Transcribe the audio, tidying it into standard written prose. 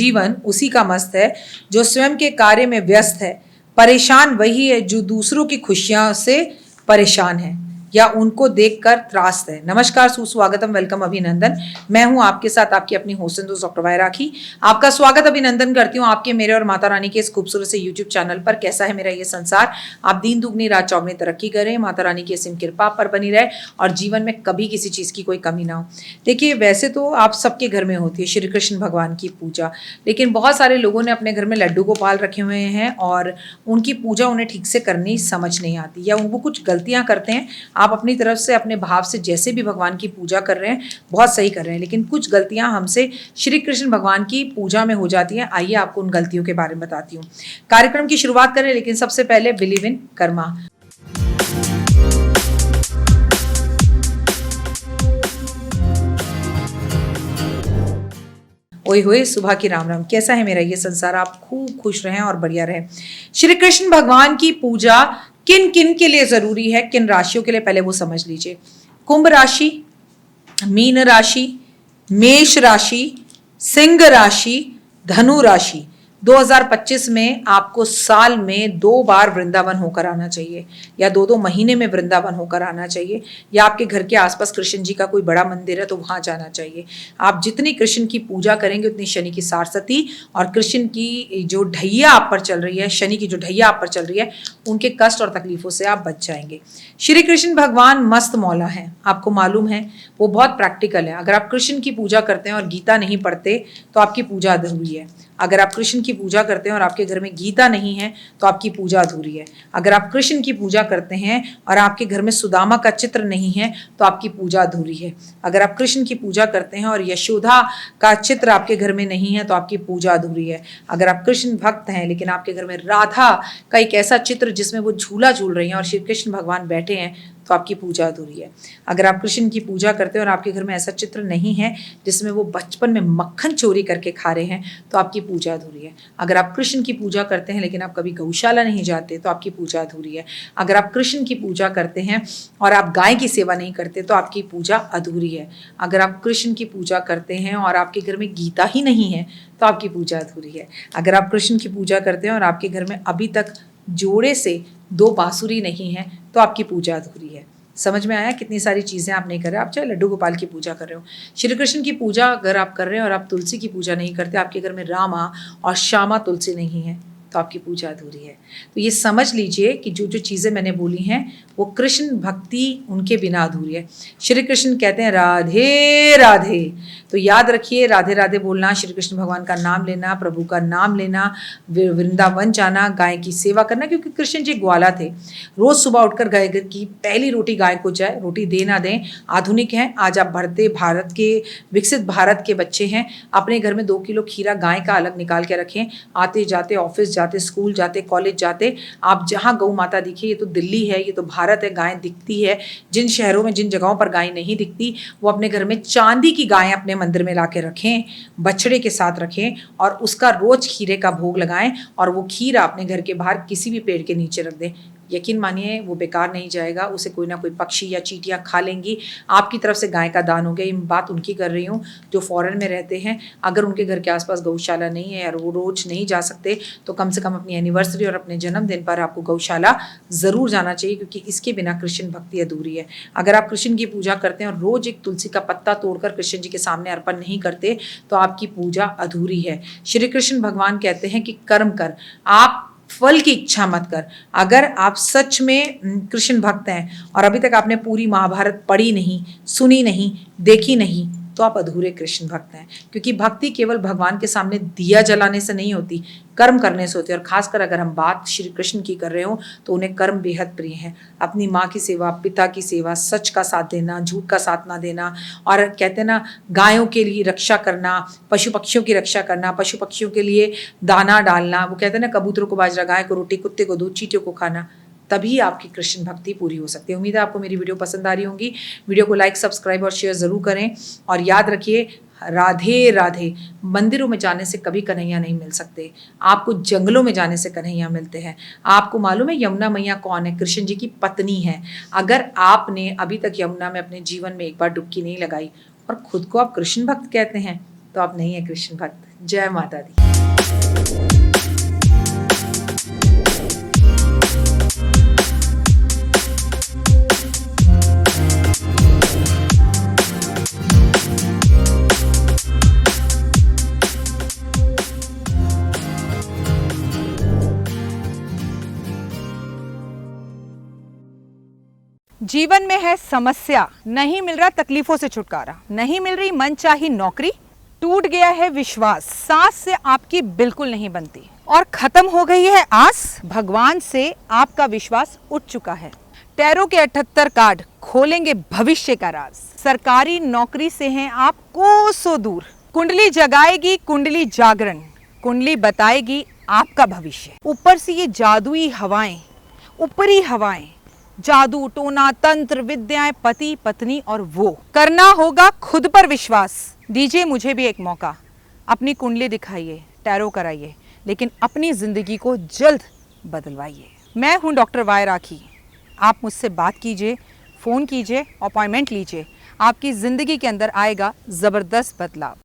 जीवन उसी का मस्त है जो स्वयं के कार्य में व्यस्त है। परेशान वही है जो दूसरों की खुशियां से परेशान है या उनको देखकर त्रास्त है। नमस्कार, सुस्वागतम, वेलकम, अभिनंदन। मैं हूं आपके साथ आपकी अपनी होस्ट एंड दोस्त डॉक्टर वाय राखी। आपका स्वागत अभिनंदन करती हूं आपके, मेरे और माता रानी के इस खूबसूरत से यूट्यूब चैनल पर। कैसा है मेरा ये संसार। आप दिन दुगनी रात चौगनी तरक्की करें, माता रानी की असीम कृपा पर बनी रहे और जीवन में कभी किसी चीज की कोई कमी ना हो। देखिए, वैसे तो आप सबके घर में होती है श्री कृष्ण भगवान की पूजा, लेकिन बहुत सारे लोगों ने अपने घर में लड्डू गोपाल रखे हुए हैं और उनकी पूजा उन्हें ठीक से करनी समझ नहीं आती या उनको कुछ गलतियां करते हैं। आप अपनी तरफ से अपने भाव से जैसे भी भगवान की पूजा कर रहे हैं बहुत सही कर रहे हैं, लेकिन कुछ गलतियां हमसे श्री कृष्ण भगवान की पूजा में हो जाती हैं। आइए आपको उन गलतियों के बारे में बताती हूँ। कार्यक्रम की शुरुआत करें, लेकिन सबसे पहले बिलीव इन कर्मा। ओए होए, सुबह की राम राम। कैसा है मेरा ये संसार। आप खूब खुश रहें और बढ़िया रहें। श्री कृष्ण भगवान की पूजा किन किन के लिए जरूरी है, किन राशियों के लिए, पहले वो समझ लीजिए। कुंभ राशि, मीन राशि, मेष राशि, सिंह राशि, धनु राशि। 2025 में आपको साल में 2 बार वृंदावन होकर आना चाहिए या 2-2 महीने में वृंदावन होकर आना चाहिए, या आपके घर के आसपास कृष्ण जी का कोई बड़ा मंदिर है तो वहां जाना चाहिए। आप जितनी कृष्ण की पूजा करेंगे उतनी शनि की सारसती और कृष्ण की जो ढैया आप पर चल रही है, शनि की जो ढैया आप पर चल रही है, उनके कष्ट और तकलीफों से आप बच जाएंगे। श्री कृष्ण भगवान मस्त मौला है, आपको मालूम है, वो बहुत प्रैक्टिकल है। अगर आप कृष्ण की पूजा करते हैं और गीता नहीं पढ़ते तो आपकी पूजा अधूरी है। अगर आप कृष्ण की पूजा करते हैं और आपके घर में गीता नहीं है तो आपकी पूजा अधूरी है। अगर आप कृष्ण की पूजा करते हैं और आपके घर में सुदामा का चित्र नहीं है तो आपकी पूजा अधूरी है। अगर आप कृष्ण की पूजा करते हैं और यशोदा का चित्र आपके घर में नहीं है तो आपकी पूजा अधूरी है। अगर आप कृष्ण भक्त हैं लेकिन आपके घर में राधा का एक ऐसा चित्र जिसमें वो झूला झूल रही हैं और श्री कृष्ण भगवान बैठे हैं तो आपकी पूजा अधूरी है। अगर आप कृष्ण की पूजा करते हैं और आपके घर में ऐसा चित्र नहीं है जिसमें वो बचपन में मक्खन चोरी करके खा रहे हैं तो आपकी पूजा अधूरी है। अगर आप कृष्ण की पूजा करते हैं लेकिन आप कभी गौशाला नहीं जाते तो आपकी पूजा अधूरी है। अगर आप कृष्ण की पूजा करते हैं और आप गाय की सेवा नहीं करते तो आपकी पूजा अधूरी है। अगर आप कृष्ण की पूजा करते हैं और आपके घर में गीता ही नहीं है तो आपकी पूजा अधूरी है। अगर आप कृष्ण की पूजा करते हैं और आपके घर में अभी तक जोड़े से 2 बांसुरी नहीं है तो आपकी पूजा अधूरी है। समझ में आया कितनी सारी चीजें आप नहीं कर रहे। आप चाहे लड्डू गोपाल की पूजा कर रहे हो, श्री कृष्ण की पूजा अगर आप कर रहे हैं और आप तुलसी की पूजा नहीं करते, आपके घर में रामा और श्यामा तुलसी नहीं है तो आपकी पूजा अधूरी है। तो ये समझ लीजिए कि जो जो चीजें मैंने बोली हैं वो कृष्ण भक्ति उनके बिना अधूरी है। श्री कृष्ण कहते हैं राधे राधे, तो याद रखिए राधे राधे बोलना, श्री कृष्ण भगवान का नाम लेना, प्रभु का नाम लेना, वृंदावन जाना, गाय की सेवा करना, क्योंकि कृष्ण जी ग्वाला थे। रोज सुबह उठकर गाय की पहली रोटी गाय को जाए, रोटी दे ना दें। आधुनिक हैं आज आप, बढ़ते भारत के, विकसित भारत के बच्चे हैं। अपने घर में 2 किलो खीरा गाय का अलग निकाल के रखें। आते जाते ऑफिस जाते, स्कूल जाते, कॉलेज जाते, आप जहाँ गौ माता दिखे, ये तो दिल्ली है, ये तो भारत है, गाय दिखती है। जिन शहरों में, जिन जगहों पर गाय नहीं दिखती, वो अपने घर में चांदी की गाय अपने मंदिर में ला के रखें, बछड़े के साथ रखें और उसका रोज खीरे का भोग लगाएं और वो खीरा अपने घर के बाहर किसी भी पेड़ के नीचे रख दें। यकीन मानिए वो बेकार नहीं जाएगा, उसे कोई ना कोई पक्षी या चींटियां खा लेंगी। आपकी तरफ से गाय का दान हो गया। ये बात उनकी कर रही हूँ जो फॉरेन में रहते हैं। अगर उनके घर के आसपास गौशाला नहीं है और वो रोज नहीं जा सकते तो कम से कम अपनी एनिवर्सरी और अपने जन्मदिन पर आपको गौशाला जरूर जाना चाहिए, क्योंकि इसके बिना कृष्ण भक्ति अधूरी है। अगर आप कृष्ण की पूजा करते हैं और रोज एक तुलसी का पत्ता तोड़कर कृष्ण जी के सामने अर्पण नहीं करते तो आपकी पूजा अधूरी है। श्री कृष्ण भगवान कहते हैं कि कर्म कर, आप फल की इच्छा मत कर। अगर आप सच में कृष्ण भक्त हैं और अभी तक आपने पूरी महाभारत पढ़ी नहीं, सुनी नहीं, देखी नहीं, तो आप अधूरे कृष्ण भक्त हैं। क्योंकि भक्ति केवल भगवान के सामने दिया जलाने से नहीं होती, कर्म करने से होती है। और खासकर अगर हम बात श्री कृष्ण की कर रहे हो तो उन्हें कर्म बेहद प्रिय हैं। अपनी माँ की सेवा, पिता की सेवा, सच का साथ देना, झूठ का साथ ना देना, और कहते हैं ना, गायों के लिए रक्षा करना, पशु पक्षियों की रक्षा करना, पशु पक्षियों के लिए दाना डालना। वो कहते हैं ना, कबूतरों को बाजरा, गाय को रोटी, कुत्ते को दूध, चींटियों को खाना, तभी आपकी कृष्ण भक्ति पूरी हो सकती है। उम्मीद है आपको मेरी वीडियो पसंद आ रही होंगी। वीडियो को लाइक, सब्सक्राइब और शेयर जरूर करें। और याद रखिए, राधे राधे, मंदिरों में जाने से कभी कन्हैया नहीं मिल सकते, आपको जंगलों में जाने से कन्हैया मिलते हैं। आपको मालूम है यमुना मैया कौन है? कृष्ण जी की पत्नी है। अगर आपने अभी तक यमुना में अपने जीवन में एक बार डुबकी नहीं लगाई और खुद को आप कृष्ण भक्त कहते हैं तो आप नहीं है कृष्ण भक्त। जय माता दी। जीवन में है समस्या, नहीं मिल रहा तकलीफों से छुटकारा, नहीं मिल रही मनचाही नौकरी, टूट गया है विश्वास, सांस से आपकी बिल्कुल नहीं बनती और खत्म हो गई है आस, भगवान से आपका विश्वास उठ चुका है। टैरो के 78 कार्ड खोलेंगे भविष्य का राज। सरकारी नौकरी से हैं आप कोसों दूर। कुंडली जगाएगी कुंडली जागरण, कुंडली बताएगी आपका भविष्य। ऊपर से ये जादुई हवाएं, ऊपरी हवाएं, जादू टोना तंत्र विद्याएं, पति पत्नी और वो। करना होगा खुद पर विश्वास। दीजिए मुझे भी एक मौका, अपनी कुंडली दिखाइए, टैरो कराइए, लेकिन अपनी जिंदगी को जल्द बदलवाइए। मैं हूं डॉक्टर वाई राखी। आप मुझसे बात कीजिए, फ़ोन कीजिए, अपॉइंटमेंट लीजिए। आपकी ज़िंदगी के अंदर आएगा ज़बरदस्त बदलाव।